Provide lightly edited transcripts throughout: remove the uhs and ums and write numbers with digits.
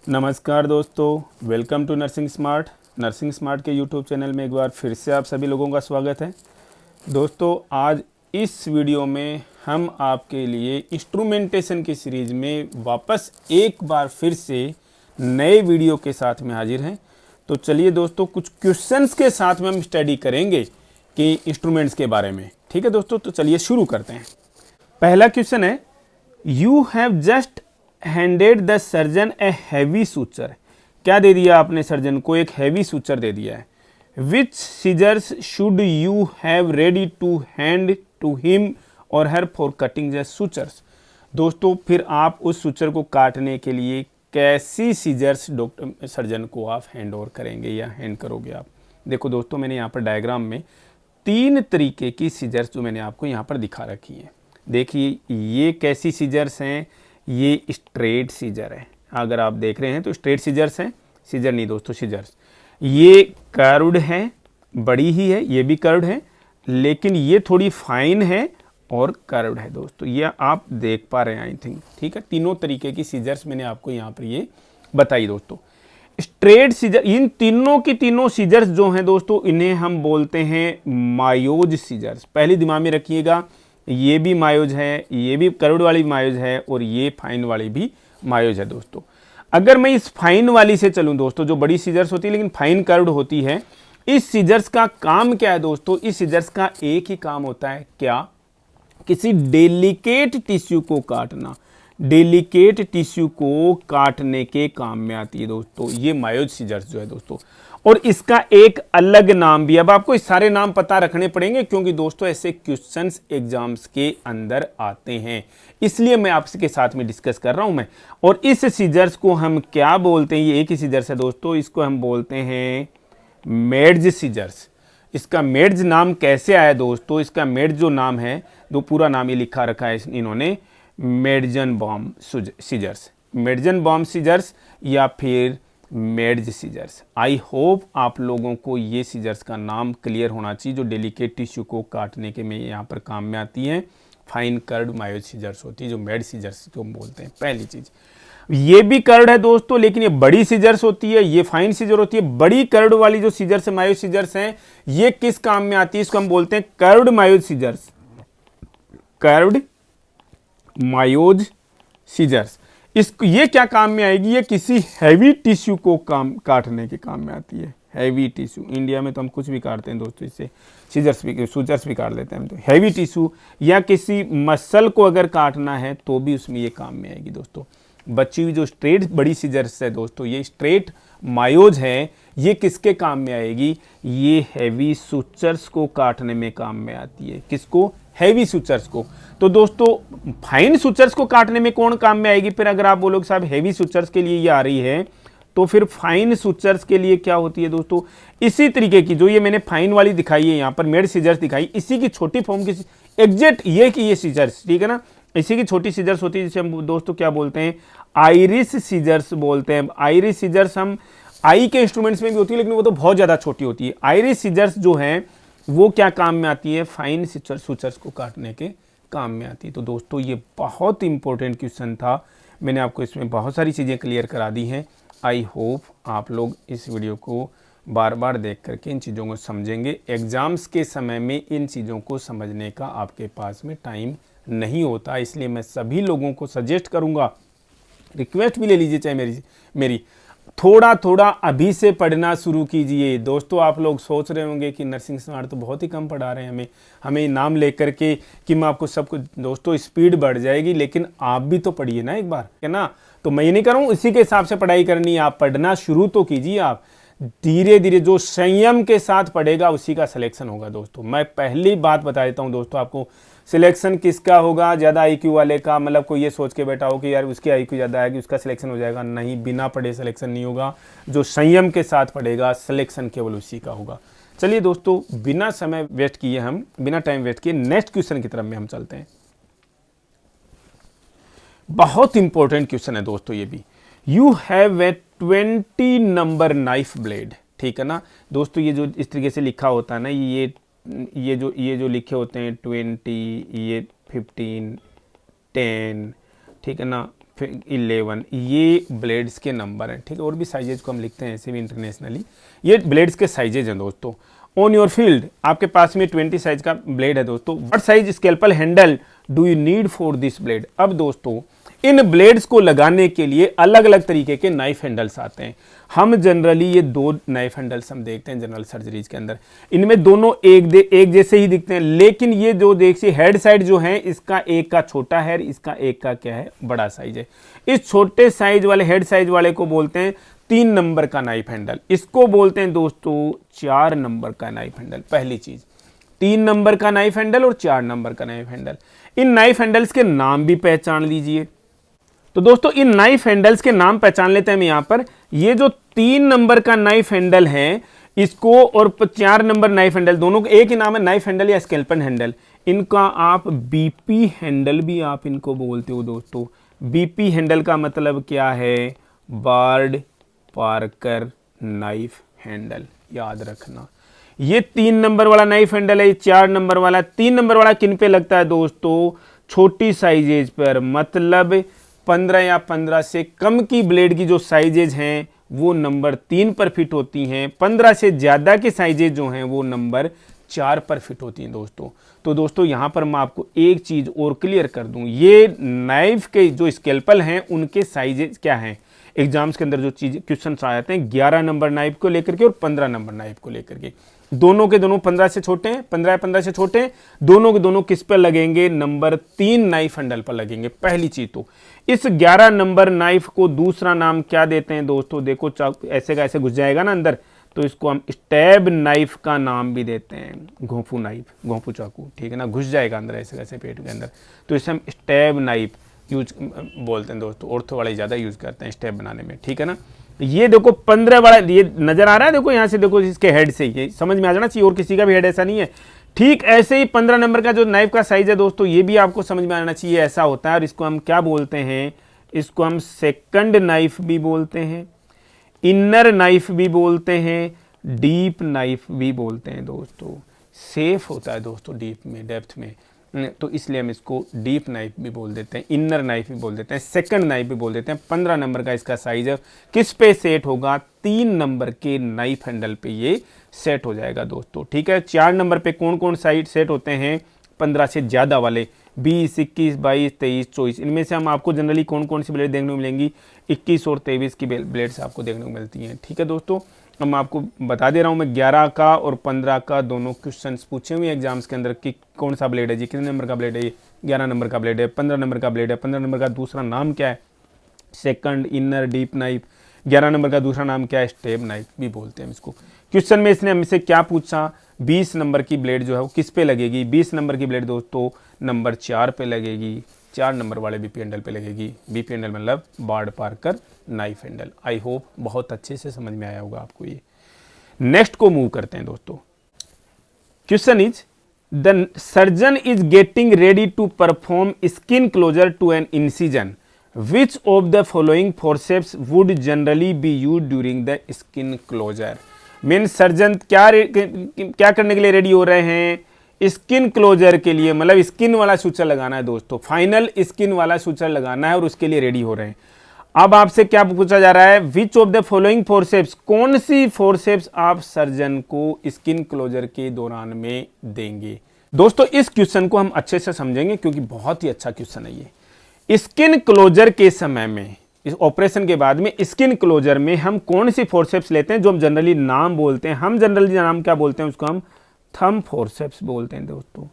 नमस्कार दोस्तों, welcome to nursing smart के यूट्यूब चैनल में एक बार फिर से आप सभी लोगों का स्वागत है। दोस्तों, आज इस वीडियो में हम आपके लिए इंस्ट्रूमेंटेशन की सीरीज़ में वापस एक बार फिर से नए वीडियो के साथ में हाजिर हैं। तो चलिए दोस्तों, कुछ क्वेश्चंस के साथ में हम स्टडी करेंगे कि इंस्ट्रूमेंट्स के बारे में। ठीक है दोस्तों, तो चलिए शुरू करते हैं। पहला क्वेश्चन है, you have just handed the surgeon a heavy suture. क्या दे दिया आपने सर्जन को? एक हैवी सूचर दे दिया है। Which scissors should you have ready to hand to him or her for cutting the sutures. दोस्तों, फिर आप उस सूचर को काटने के लिए कैसी सीजर्स डॉक्टर सर्जन को आप हैंड ओवर करेंगे या हैंड करोगे आप? देखो दोस्तों, मैंने यहाँ पर डायग्राम में 3 तरीके की सीजर्स जो मैंने आपको यहाँ पर दिखा रखी है। देखिए, ये कैसी सीजर्स हैं? ये स्ट्रेट सीजर है। अगर आप देख रहे हैं तो स्ट्रेट सीजर्स हैं, सीजर नहीं दोस्तों, सीजर्स। ये कर्व्ड है, बड़ी ही है, ये भी कर्व्ड है, लेकिन ये थोड़ी फाइन है और कर्व्ड है दोस्तों। ये आप देख पा रहे हैं आई थिंक। ठीक है, तीनों तरीके की सीजर्स मैंने आपको यहाँ पर ये बताई दोस्तों। स्ट्रेट सीजर, इन तीनों की तीनों सीजर्स जो हैं दोस्तों, इन्हें हम बोलते हैं मायोज सीजर्स। पहले दिमाग में रखिएगा, ये भी मायोज है, ये भी कर्व्ड वाली भी मायोज है और ये फाइन वाली भी मायोज है दोस्तों। अगर मैं इस फाइन वाली से चलूं दोस्तों, जो बड़ी सीजर्स होती है लेकिन फाइन कर्व्ड होती है, इस सीजर्स का काम क्या है दोस्तों? इस सीजर्स का एक ही काम होता है, क्या? किसी डेलिकेट टिश्यू को काटना। डेलिकेट टिश्यू को काटने के काम में आती है दोस्तों ये मायोज सीजर्स जो है दोस्तों। और इसका एक अलग नाम भी है। अब आपको इस सारे नाम पता रखने पड़ेंगे क्योंकि दोस्तों ऐसे क्वेश्चंस एग्जाम्स के अंदर आते हैं, इसलिए मैं आपके साथ में डिस्कस कर रहा हूं मैं। और इस सीजर्स को हम क्या बोलते हैं? ये एक ही सीजर्स है दोस्तों, इसको हम बोलते हैं मेड्ज सीजर्स। इसका मेड्ज नाम कैसे आया दोस्तों? इसका मेड्ज जो नाम है, दो पूरा नाम ये लिखा रखा है इन्होंने, मेडजनबॉम सीजर्स, मेडजनबॉम सीजर्स या फिर मेड्ज सीजर्स। आई होप आप लोगों को ये सीजर्स का नाम क्लियर होना चाहिए, जो डेलिकेट टिश्यू को काटने के में यहाँ पर काम में आती हैं। फाइन कर्ड मायोज सीजर्स होती है, जो मेड सीजर्स जो हम बोलते हैं। पहली चीज, ये भी कर्ड है दोस्तों, लेकिन ये बड़ी सीजर्स होती है, ये फाइन सीजर होती है। बड़ी कर्ड वाली जो सीजर्स है, मायोज सीजर्स हैं, ये किस काम में आती है? इसको हम बोलते हैं कर्व्ड मायोज सीजर्स। कर्व्ड मायोज सीजर्स, ये क्या काम में आएगी? ये किसी हैवी टिश्यू को काटने के काम में आती है। हैवी टिश्यू, इंडिया में तो हम कुछ भी काटते हैं दोस्तों, इससे सूचर्स भी काट लेते हैं हम। तो हैवी टिश्यू या किसी मसल को अगर काटना है तो भी उसमें ये काम में आएगी दोस्तों। बची हुई जो स्ट्रेट बड़ी सीजर्स है दोस्तों, ये स्ट्रेट मायोज है, ये किसके काम में आएगी? ये हैवी सूचर्स को काटने में काम में आती है। किसको? हैवी सूचर्स को। तो दोस्तों, फाइन सूचर्स को काटने में कौन काम में आएगी? फिर अगर आप बोलोगे साहब हैवी सूचर्स के लिए ये आ रही है, तो फिर फाइन सूचर्स के लिए क्या होती है दोस्तों? इसी तरीके की जो ये मैंने फाइन वाली दिखाई है यहाँ पर, मेड सीजर्स दिखाई, इसी की छोटी फॉर्म की एग्जैक्ट ये की ये सीजर्स, ठीक है ना, इसी की छोटी सीजर्स होती है, जिसे हम दोस्तों क्या बोलते हैं? आइरिस सीजर्स बोलते हैं। आइरिस सीजर्स हम आई के इंस्ट्रूमेंट्स में भी होती है, लेकिन वो तो बहुत ज़्यादा छोटी होती है। आइरिस सीजर्स जो है वो क्या काम में आती है? फाइन सूचर्स को काटने के काम में आती है। तो दोस्तों, ये बहुत इंपॉर्टेंट क्वेश्चन था, मैंने आपको इसमें बहुत सारी चीज़ें क्लियर करा दी हैं। आई होप आप लोग इस वीडियो को बार बार देख करके इन चीज़ों को समझेंगे। एग्ज़ाम्स के समय में इन चीज़ों को समझने का आपके पास में टाइम नहीं होता, इसलिए मैं सभी लोगों को सजेस्ट करूँगा, रिक्वेस्ट भी ले लीजिए चाहे मेरी थोड़ा थोड़ा अभी से पढ़ना शुरू कीजिए। दोस्तों, आप लोग सोच रहे होंगे कि नर्सिंग स्मार्ट तो बहुत ही कम पढ़ा रहे हैं हमें नाम लेकर के कि मैं आपको सब कुछ, दोस्तों स्पीड बढ़ जाएगी, लेकिन आप भी तो पढ़िए ना एक बार, है ना। तो मैं ये नहीं करूँ, इसी के हिसाब से पढ़ाई करनी है। आप पढ़ना शुरू तो कीजिए, आप धीरे धीरे जो संयम के साथ पढ़ेगा उसी का सिलेक्शन होगा दोस्तों। मैं पहली बात बता देता हूँ दोस्तों आपको, सिलेक्शन किसका होगा? ज़्यादा आईक्यू वाले का। मतलब कोई ये सोच के बैठा हो कि यार उसके आईक्यू ज़्यादा आएगी उसका सिलेक्शन हो जाएगा, नहीं, बिना पढ़े सिलेक्शन नहीं होगा। जो संयम के साथ पढ़ेगा सिलेक्शन केवल उसी का होगा। चलिए दोस्तों, बिना समय वेस्ट किए, हम बिना टाइम वेस्ट किए नेक्स्ट क्वेश्चन की तरफ में हम चलते हैं। बहुत इंपॉर्टेंट क्वेश्चन है दोस्तों ये भी। You have a 20 number knife blade, ठीक है ना दोस्तों। ये जो इस तरीके से लिखा होता है ना, ये जो लिखे होते हैं 20, ये 15, 10, ठीक है ना, 11 ये ब्लेड्स के नंबर हैं, ठीक है। और भी साइजेज को हम लिखते हैं ऐसे भी इंटरनेशनली, ये ब्लेड्स के साइजेज हैं दोस्तों। ऑन योर फील्ड आपके पास में 20 साइज का ब्लेड है दोस्तों। What size scalpel handle do you need for this blade. अब दोस्तों इन ब्लेड्स को लगाने के लिए अलग अलग तरीके के नाइफ हैंडल्स आते हैं। हम जनरली ये दो नाइफ हैंडल्स हम देखते हैं जनरल सर्जरीज के अंदर, इनमें दोनों एक जैसे ही दिखते हैं, लेकिन ये जो देखिए हेड साइड जो है इसका एक का छोटा है, इसका एक का क्या है बड़ा साइज है। इस छोटे साइज वाले हेड साइज वाले को बोलते हैं 3 नंबर का नाइफ हैंडल, इसको बोलते हैं दोस्तों 4 नंबर का नाइफ हैंडल। पहली चीज 3 नंबर का नाइफ हैंडल और 4 नंबर का नाइफ हैंडल। इन नाइफ हैंडल्स के नाम भी पहचान लीजिए। तो दोस्तों इन नाइफ हैंडल्स के नाम पहचान लेते हैं हम यहां पर। ये जो 3 नंबर का नाइफ हैंडल है इसको और 4 नंबर नाइफ हैंडल दोनों को एक ही नाम है, नाइफ हैंडल या स्केल्पल हैंडल। इनका आप बीपी हैंडल भी आप इनको बोलते हो दोस्तों। बीपी हैंडल का मतलब क्या है, बार्ड पार्कर नाइफ हैंडल, याद रखना। ये 3 नंबर वाला नाइफ हैंडल है, 4 नंबर वाला। 3 नंबर वाला किन पे लगता है दोस्तों, छोटी साइजेज पर, मतलब 15 या 15 से कम की ब्लेड की जो साइजेज हैं वो नंबर 3 पर फिट होती हैं। 15 से ज़्यादा की साइजेज जो हैं वो नंबर 4 पर फिट होती हैं दोस्तों। तो दोस्तों यहाँ पर मैं आपको एक चीज़ और क्लियर कर दूं, ये नाइफ के जो स्केल्पल हैं उनके साइजेज क्या हैं। एग्जाम्स के अंदर जो चीज़ क्वेश्चन आ जाते हैं 11 नंबर नाइफ को लेकर के और 15 नंबर नाइफ को लेकर के, दोनों के दोनों 15 से छोटे हैं, 15 या 15 से छोटे हैं, दोनों के दोनों किस पर लगेंगे, नंबर 3 नाइफ हैंडल पर लगेंगे। पहली चीज तो इस 11 नंबर नाइफ को दूसरा नाम क्या देते हैं दोस्तों, देखो ऐसे का ऐसे घुस जाएगा ना अंदर, तो इसको हम स्टैब नाइफ का नाम भी देते हैं। घोंपू नाइफ, घोंपू चाकू, ठीक है ना, घुस जाएगा अंदर ऐसे कैसे पेट के अंदर, तो इसे हम स्टैब नाइफ यूज बोलते हैं दोस्तों। ऑर्थो वाले ज़्यादा यूज करते हैं स्टैब बनाने में, ठीक है ना। ये देखो 15 वाला ये नजर आ रहा है, देखो यहाँ से देखो इसके हेड से ये समझ में आ जाना चाहिए, और किसी का भी हेड ऐसा नहीं है। ठीक ऐसे ही 15 नंबर का जो नाइफ का साइज है दोस्तों, ये भी आपको समझ में आना चाहिए, ऐसा होता है। और इसको हम क्या बोलते हैं, इसको हम सेकंड नाइफ भी बोलते हैं, इनर नाइफ भी बोलते हैं, डीप नाइफ भी बोलते हैं दोस्तों। सेफ होता है दोस्तों डीप में, डेप्थ में, तो इसलिए हम इसको डीप नाइफ भी बोल देते हैं, इनर नाइफ भी बोल देते हैं, सेकंड नाइफ भी बोल देते हैं। 15 नंबर का इसका साइज है, किस पे सेट होगा, 3 नंबर के नाइफ हैंडल पे ये सेट हो जाएगा दोस्तों, ठीक है। 4 नंबर पे कौन कौन साइड सेट होते हैं, 15 से ज़्यादा वाले, 20, 21, 22, 23, 24, इनमें से हम आपको जनरली कौन कौन सी ब्लेड देखने को मिलेंगी, 21 और 23 की ब्लेड्स आपको देखने को मिलती हैं, ठीक है दोस्तों। अब मैं आपको बता दे रहा हूँ, मैं 11 का और 15 का दोनों क्वेश्चंस पूछे हुए एग्जाम्स के अंदर कि कौन सा ब्लेड है जी, कितने नंबर का ब्लेड है ये, 11 नंबर का ब्लेड है, 15 नंबर का ब्लेड है, 15 नंबर का दूसरा नाम क्या है, second inner deep knife, 11 number का दूसरा नाम क्या है, स्टेप नाइफ भी बोलते हैं इसको। क्वेश्चन में इसने हमसे क्या पूछा, 20 नंबर की ब्लेड जो है वो किस पे लगेगी, 20 नंबर की ब्लेड दोस्तों नंबर 4 पे लगेगी, 4 नंबर वाले बीपी हैंडल पे लगेगी। बीपी हैंडल मतलब Bard Parker knife handle. I hope बहुत अच्छे से समझ में आया होगा आपको ये। नेक्स्ट को मूव करते हैं दोस्तों। Question is the surgeon is getting ready to perform skin closure to an incision, which of the following forceps would generally be use during the skin closure. Mean surgeon क्या करने के लिए ready हो रहे हैं, स्किन क्लोजर के लिए, मतलब स्किन वाला सूचर लगाना है दोस्तों, फाइनल स्किन वाला सूचर लगाना है और उसके लिए रेडी हो रहे हैं। अब आपसे क्या पूछा जा रहा है, विच ऑफ द फॉलोइंग फोर्सेप्स, कौन सी फोर्सेप्स आप सर्जन को स्किन क्लोजर के दौरान में देंगे। दोस्तों इस क्वेश्चन को हम अच्छे से समझेंगे क्योंकि बहुत ही अच्छा क्वेश्चन है ये। स्किन क्लोजर के समय में, इस ऑपरेशन के बाद में स्किन क्लोजर में हम कौन सी फोर्सेप्स लेते हैं, जो हम जनरली नाम बोलते हैं, हम जनरली नाम क्या बोलते हैं, उसको हम थंब फोर्सेप्स बोलते हैं दोस्तों।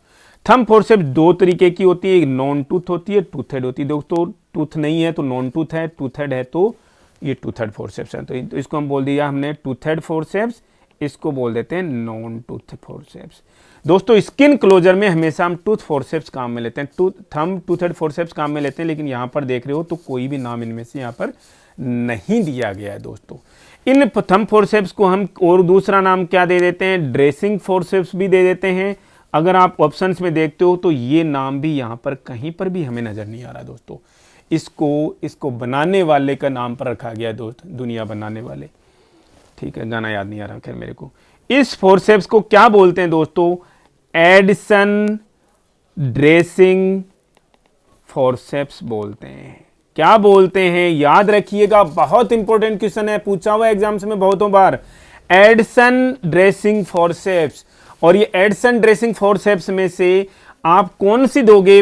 थंब फोर्सेप्स 2 तरीके की होती है, एक नॉन टूथ होती है, टूथेड होती है दोस्तों। टूथ नहीं है तो नॉन टूथ है, टूथेड है तो ये टूथेड फोर्सेप्स है। तो इसको हम बोल दिया हमने टूथेड फोर्सेप्स, इसको बोल देते हैं नॉन टूथ फोर्सेप्स। दोस्तों स्किन क्लोजर में हमेशा हम टूथ फोर्सेप्स काम में लेते हैं, थंब टूथेड फोर्सेप्स काम में लेते हैं, लेकिन यहाँ पर देख रहे हो तो कोई भी नाम इनमें से यहाँ पर नहीं दिया गया है दोस्तों। इन थंब फोर्सेप्स को हम और दूसरा नाम क्या दे देते हैं, ड्रेसिंग फोर्सेप्स भी दे देते हैं। अगर आप ऑप्शंस में देखते हो तो ये नाम भी यहाँ पर कहीं पर भी हमें नजर नहीं आ रहा दोस्तों। इसको बनाने वाले का नाम पर रखा गया दोस्त, दुनिया बनाने वाले, ठीक है, गाना याद नहीं आ रहा खैर मेरे को। इस फोर्सेप्स को क्या बोलते हैं दोस्तों, एडिशन ड्रेसिंग फोर्सेप्स बोलते हैं, क्या बोलते हैं? याद रखिएगा, बहुत इंपॉर्टेंट क्वेश्चन है, पूछा हुआ एग्जाम्स में बहुतों बार। Edson dressing forceps. और ये एडसन ड्रेसिंग फॉरसेप्स में से आप कौन सी दोगे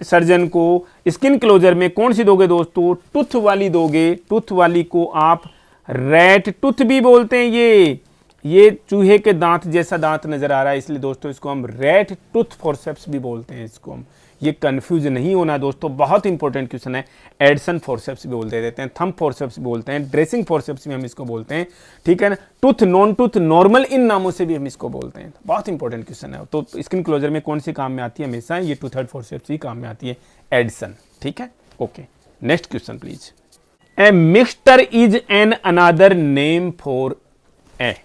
सर्जन को स्किन क्लोजर में? कौन सी दोगे दोस्तों? टूथ वाली दोगे। टूथ वाली को आप रैट टूथ भी बोलते हैं। ये चूहे के दांत जैसा दांत नजर आ रहा है, इसलिए दोस्तों इसको हम रैट टूथ फॉरसेप्स भी बोलते हैं। इसको हम, ये कंफ्यूज नहीं होना दोस्तों, बहुत इंपॉर्टेंट क्वेश्चन है। एडसन फॉरसेप्स भी बोलते देते हैं, थंब फॉरसेप्स भी बोलते हैं, ड्रेसिंग फॉरसेप्स भी हम इसको बोलते हैं, ठीक है ना। टूथ, नॉन टूथ, नॉर्मल, इन नामों से भी हम इसको बोलते हैं। बहुत इंपॉर्टेंट क्वेश्चन है। तो स्किन क्लोजर में कौन सी काम में आती है? हमेशा ये टू थर्ड फॉरसेप्स ही काम में आती है, एडसन, ठीक है। Okay, next question please. A mixture is an another name for a.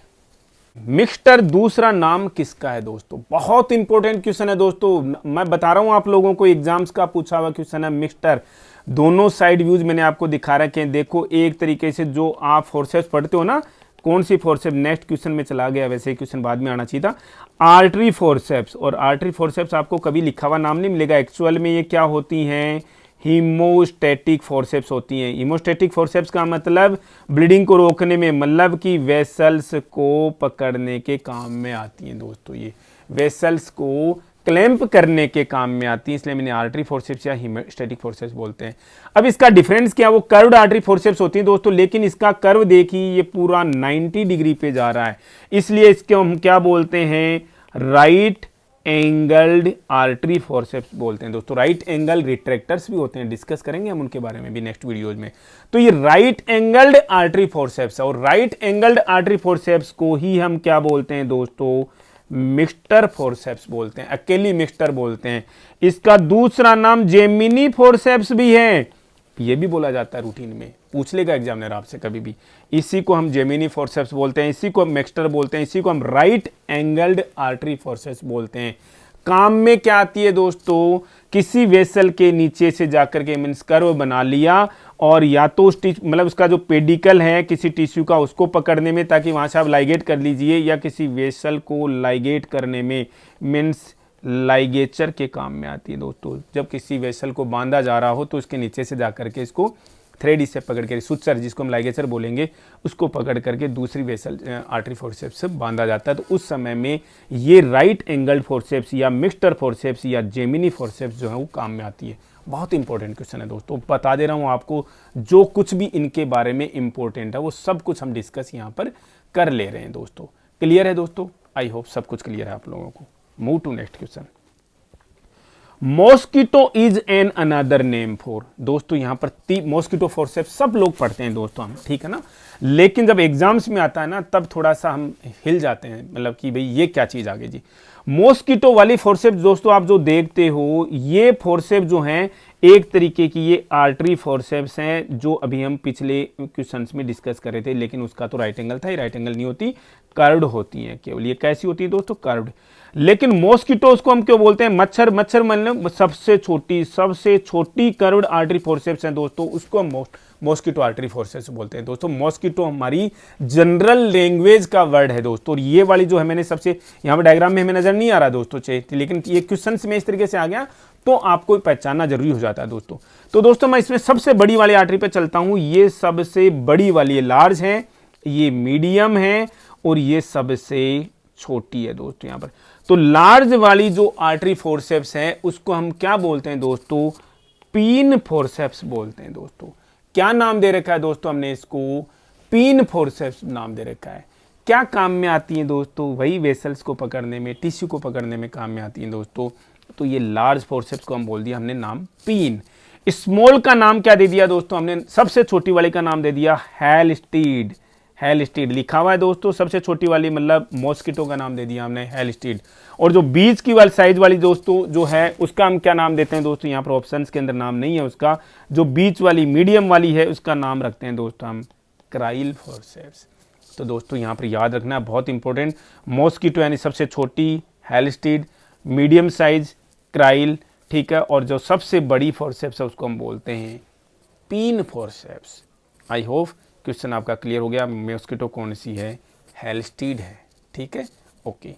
Mixture दूसरा नाम किसका है दोस्तों? बहुत इंपॉर्टेंट क्वेश्चन है दोस्तों, मैं बता रहा हूं आप लोगों को, एग्जाम्स का पूछा हुआ क्वेश्चन है। मिक्सचर दोनों साइड व्यूज मैंने आपको दिखा रखे हैं। देखो, एक तरीके से जो आप फोर्सेप्स पढ़ते हो ना, कौन सी फोर्सेप्स, नेक्स्ट क्वेश्चन में चला गया, वैसे क्वेश्चन बाद में आना चाहिए था। आर्टरी फोर्सेप्स, और आर्टरी फोर्सेप्स आपको कभी लिखा हुआ नाम नहीं मिलेगा। एक्चुअल में ये क्या होती हैं? हीमोस्टैटिक फोर्सेप्स होती हैं। हीमोस्टैटिक फोर्सेप्स का मतलब ब्लीडिंग को रोकने में, मतलब कि वेसल्स को पकड़ने के काम में आती हैं दोस्तों। ये वेसल्स को क्लैंप करने के काम में आती है, इसलिए मैंने आर्टरी फोर्सेप्स या हीमोस्टैटिक फोर्सेप्स बोलते हैं। अब इसका डिफरेंस क्या? वो कर्व्ड आर्टरी फोर्सेप्स होती हैं दोस्तों, लेकिन इसका कर्व देखिए, ये पूरा 90 डिग्री पे जा रहा है, इसलिए इसके हम क्या बोलते हैं? राइट एंगल्ड आर्टरी फोर्सेप्स बोलते हैं दोस्तों। राइट एंगल रिट्रैक्टर्स भी होते हैं, डिस्कस करेंगे हम उनके बारे में भी नेक्स्ट वीडियोज में। तो ये राइट एंगल्ड आर्टरी फोर्सेप्स है, और राइट एंगल्ड आर्टरी फोर्सेप्स को ही हम क्या बोलते हैं दोस्तों? मिक्सचर फोर्सेप्स बोलते हैं, अकेली मिक्सचर बोलते हैं। इसका दूसरा नाम जेमिनी फोर्सेप्स भी है, ये भी बोला जाता है रूटीन में, पूछ लेगा एग्जामिनर आपसे कभी भी। इसी को हम जेमिनी फोर्सेप्स बोलते हैं, इसी को हम मिक्सचर बोलते हैं, इसी को हम राइट एंगल्ड आर्टरी फोर्सेप्स बोलते हैं। काम में क्या आती है दोस्तों? किसी वेसल के नीचे से जाकर के मीन्स कर्व बना लिया, और या तो उस मतलब उसका जो पेडिकल है किसी टिश्यू का, उसको पकड़ने में, ताकि वहां से आप लाइगेट कर लीजिए, या किसी वेसल को लाइगेट करने में, मीन्स लाइगेचर के काम में आती है दोस्तों। जब किसी वेसल को बांधा जा रहा हो तो उसके नीचे से जाकर के इसको थ्रेड से पकड़ के, सुचर जिसको हम लाइगेचर बोलेंगे, उसको पकड़ करके दूसरी वेसल आर्टरी फोर्सेप्स से बांधा जाता है। तो उस समय में ये राइट एंगल फोर्सेप्स या मिक्सचर फोर्सेप्स या जेमिनी फोर्सेप्स जो है वो काम में आती है। बहुत इंपॉर्टेंट क्वेश्चन है दोस्तों, बता दे रहा हूँ आपको, जो कुछ भी इनके बारे में इंपॉर्टेंट है वो सब कुछ हम डिस्कस यहाँ पर कर ले रहे हैं दोस्तों। क्लियर है दोस्तों? आई होप सब कुछ क्लियर है आप लोगों को। Move to next question. Mosquito is an another name for. दोस्तों यहां पर मॉस्किटो फोर्सेप्स सब लोग पढ़ते हैं दोस्तों हम, ठीक है ना, लेकिन जब एग्जाम्स में आता है ना तब थोड़ा सा हम हिल जाते हैं, मतलब कि भाई ये क्या चीज आ गई जी। मॉस्किटो वाली फोर्सेप्स दोस्तों आप जो देखते हो, ये फोर्सेप्स जो हैं एक तरीके की ये आर्टरी फोर्सेप्स हैं, जो अभी हम पिछले क्वेश्चंस में डिस्कस कर रहे थे, लेकिन उसका तो राइट एंगल था, ये राइट एंगल नहीं होती, कर्व्ड होती हैं केवल। ये कैसी होती है दोस्तों? कर्व्ड। लेकिन मॉस्किटोज को हम क्यों बोलते हैं? मच्छर, मच्छर मतलब सबसे छोटी कर्व्ड आर्टरी फोर्सेप्स हैं दोस्तों, उसको हम मॉस्किटो आर्टरी फोर्सेप्स बोलते हैं दोस्तों। मॉस्किटो हमारी जनरल लैंग्वेज का वर्ड है दोस्तों, और ये वाली जो है मैंने सबसे यहाँ पर डायग्राम में हमें नजर नहीं आ रहा दोस्तों लेकिन ये क्वेश्चन में इस तरीके से आ गया तो आपको पहचानना जरूरी हो जाता है दोस्तों। तो दोस्तों मैं इसमें सबसे बड़ी वाली आर्टरी पे चलता हूं, ये सबसे बड़ी वाली है, लार्ज है, ये मीडियम है, और ये सबसे छोटी है दोस्तों यहाँ पर। तो लार्ज वाली जो आर्टरी फोर्सेप्स है उसको हम क्या बोलते हैं दोस्तों? पीन फोर्सेप्स बोलते हैं दोस्तों। क्या नाम दे रखा है दोस्तों हमने इसको? पीन फोर्सेप्स नाम दे रखा है। क्या काम में आती है दोस्तों? वही वेसल्स को पकड़ने में, टिश्यू को पकड़ने में काम में आती है दोस्तों। तो ये लार्ज फोर्सेप्स को हम बोल दिया हमने नाम पीन। स्मॉल का नाम क्या दे दिया दोस्तों हमने? सबसे छोटी वाली का नाम दे दिया हेलस्टीड। हेलस्टीड लिखा हुआ है दोस्तों, सबसे छोटी वाली मतलब मॉस्किटो का नाम दे दिया हमने हेलस्टीड। और जो बीच की वाली साइज वाली दोस्तों जो है उसका हम क्या नाम देते हैं दोस्तों? यहाँ पर ऑप्शंस के अंदर नाम नहीं है उसका। जो बीच वाली मीडियम वाली है उसका नाम रखते हैं दोस्तों हम क्राइल फोर्सेप्स। तो दोस्तों यहाँ पर याद रखना बहुत इंपॉर्टेंट, मॉस्किटो यानी सबसे छोटी, हेलस्टीड मीडियम साइज, क्राइल, ठीक है, और जो सबसे बड़ी फोर्सेप्स है उसको हम बोलते हैं पीन फोर्सेप्स। आई होप क्वेश्चन आपका क्लियर हो गया। मॉस्किटो कौन सी है? हेलस्टीड है, ठीक है, ओके।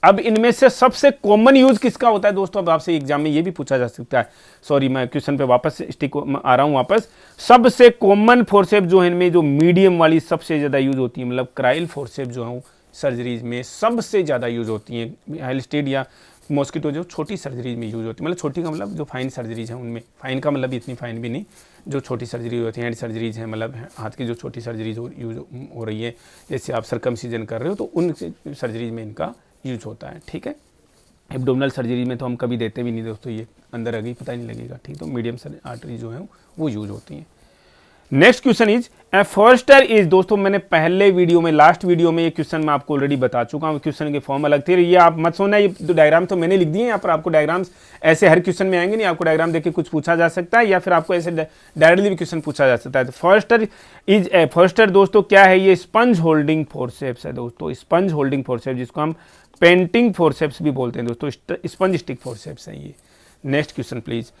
अब इनमें से सबसे कॉमन यूज किसका होता है दोस्तों? अब आपसे एग्जाम में ये भी पूछा जा सकता है। सॉरी, मैं क्वेश्चन पे वापस स्टिक आ रहा हूँ वापस। सबसे कॉमन फोर्सेप जो है इनमें, जो मीडियम वाली सबसे ज़्यादा यूज होती है, मतलब क्राइल फोर्सेप जो है सर्जरीज में सबसे ज़्यादा यूज होती हैं। हाइलस्टेड या मॉस्किटो जो छोटी सर्जरीज में यूज होती है, मतलब छोटी का मतलब जो फाइन सर्जरीज हैं उनमें, फाइन का मतलब इतनी फाइन भी नहीं, जो छोटी सर्जरी होती है, हैंड सर्जरीज हैं, मतलब हाथ की जो छोटी सर्जरीज यूज हो रही है, जैसे आप सर्कमसीजन कर रहे हो तो उन सर्जरीज में इनका यूज होता है। ठीक है, एब्डोमिनल सर्जरी में तो हम कभी देते भी नहीं दोस्तों, ये अंदर आ गई पता ही नहीं लगेगा। ठीक, तो मीडियम आर्टरी जो है वो यूज होती हैं। Next question is a Forster is, दोस्तों मैंने पहले वीडियो में, लास्ट वीडियो में ये क्वेश्चन मैं आपको ऑलरेडी बता चुका हूँ। क्वेश्चन के फॉर्म अलग थे, ये आप मत सोना, ये तो डायग्राम तो मैंने लिख दिए हैं यहाँ पर। आपको डायग्राम्स ऐसे हर क्वेश्चन में आएंगे नहीं, आपको डायग्राम देख के कुछ पूछा जा सकता है या फिर आपको ऐसे डायरेक्टली भी क्वेश्चन पूछा जा सकता है। तो फोर्स्टर इज ए, फोर्स्टर दोस्तों क्या है? ये स्पंज होल्डिंग फोर्सेप्स है दोस्तों, स्पंज होल्डिंग फोर्सेप्स, जिसको हम पेंटिंग फोर्सेप्स भी बोलते हैं दोस्तों, स्पंज स्टिक फोर्सेप्स है ये। Next question please,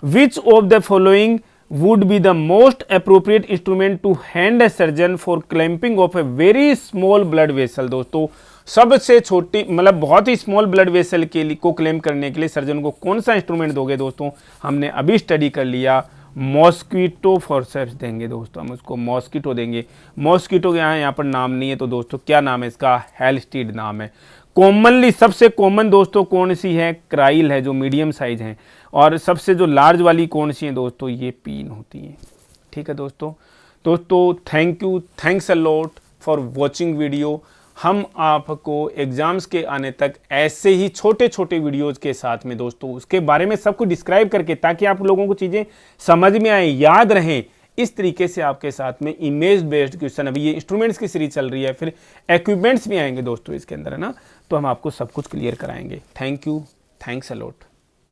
which of the following would be the most appropriate instrument to hand a surgeon for clamping of a very small blood vessel? दोस्तों सबसे छोटी, मतलब बहुत ही स्मॉल ब्लड वेसल के लिए को क्लेम करने के लिए सर्जन को कौन सा इंस्ट्रूमेंट दोगे दोस्तों? हमने अभी स्टडी कर लिया, मॉस्किटो फोर्सेप्स देंगे दोस्तों, हम उसको मॉस्किटो देंगे। मॉस्किटो यहाँ पर नाम नहीं है, तो दोस्तों क्या नाम है इसका? हेलस्टीड नाम है। कॉमनली सबसे कॉमन दोस्तों कौन सी है? क्राइल है, जो मीडियम साइज है। और सबसे जो लार्ज वाली कौन सी है दोस्तों? ये पीन होती है। ठीक है दोस्तों thank you, thanks a lot for watching video. हम आपको एग्जाम्स के आने तक ऐसे ही छोटे छोटे वीडियोज़ के साथ में दोस्तों उसके बारे में सब कुछ डिस्क्राइब करके, ताकि आप लोगों को चीज़ें समझ में आए, याद रहें, इस तरीके से आपके साथ में इमेज बेस्ड क्वेश्चन, अभी ये इंस्ट्रूमेंट्स की सीरीज चल रही है, फिर इक्विपमेंट्स भी आएंगे दोस्तों इसके अंदर, है ना, तो हम आपको सब कुछ क्लियर कराएंगे। Thank you, thanks a lot.